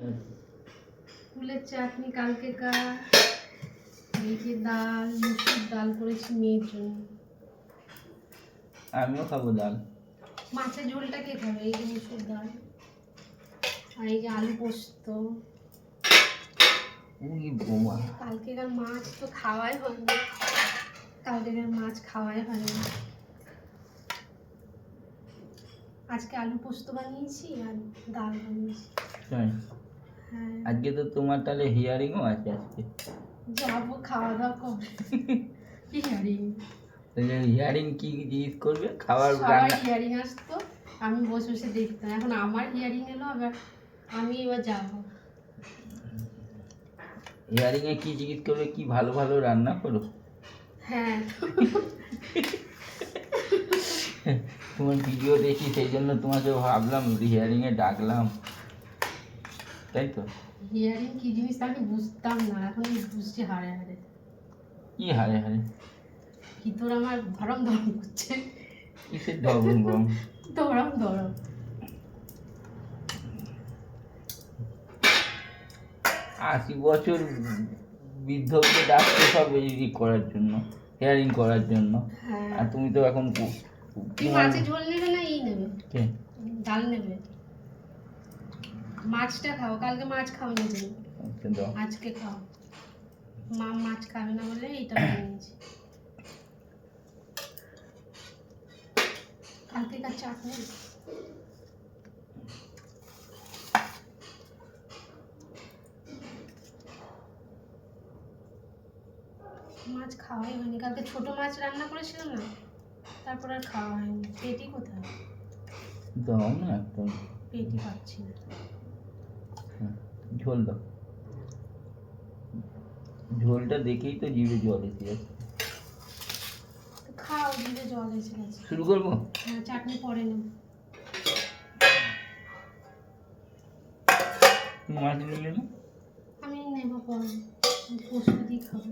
ফুলের চাটনি কালকে এই যে ডাল, মুসুর ডাল করেছি মেয়ের জন্য। আমিও খাবো ডাল। মাছের ঝোলটা কে খাবে? এই যে মুসুর ডাল আর এই যে আলু পোস্ত। কালকেকার মাছ তো খাওয়াই হয়নি, কালকেকার মাছ খাওয়াই হয়নি। আজকে আলু পোস্ত বানিয়েছি আর ডাল বানিয়েছি। হ্যাঁ, আজকে তো তোমার তাহলে হিয়ারিংও আছে আজকে। যাবো খাওয়া দাওয়া করে। হিয়ারিং? হিয়ারিং কি জিজ্ঞেস করবে? খাবার সবার হিয়ারিং আসতো, আমি বসে বসে দেখতাম। এখন আমার হিয়ারিং এলো, আবার আমি এবার যাবো। হিয়ারিং এ কি জিজ্ঞেস করবে? কি ভালো ভালো রান্না করো? হ্যাঁ। তোমার ভিডিও দেখি, সেই জন্য তোমাকে ভাবলাম হিয়ারিং এ ডাকলাম, তাই তো? হিয়ারিং কি জিনিস আমি বুঝতাম না, এখন বুঝছি হারে হারে। কি হারে হারে? কি তোর আমার ধরম ধরম করছে? কিসের ধরম ধরম? ধরম ধরম। 80 বছর বৃদ্ধকে ডাকছে সব এই করার জন্য, হেয়ারিং করার জন্য। আর তুমি তো এখন তুই মাছের ঝোল নেবে না এই নেবে? ডাল নেবে? মাছটা খাও, কালকে মাছ খাও নি তুমি, আজকে খাও। মা মাছ খাবে না বলে এটা বানিয়েছি। কালকে কার চাটনি। মাছ খাওয়াই হয়নি, কালকে ছোট মাছ রান্না করেছিলাম না, তারপর আর খাওয়া হয়নি। পেটি কোথায়? দাও না একদম। পেটি পাচ্ছি না। ঝোল দাও, ঝোলটা দেখেই তো জিভে জল এসে যাচ্ছে। খাও, জিভে জল এসে গেছে। শুরু করবো? হ্যাঁ, চাটনি পরে নেব। মাছ নিলে না? আমি নেব পরে, পোস্ত দিয়ে খাবো।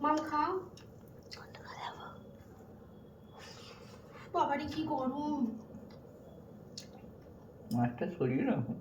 মাম খাও। বাবারে কি গরম। মাছটা সরিয়ে রাখো।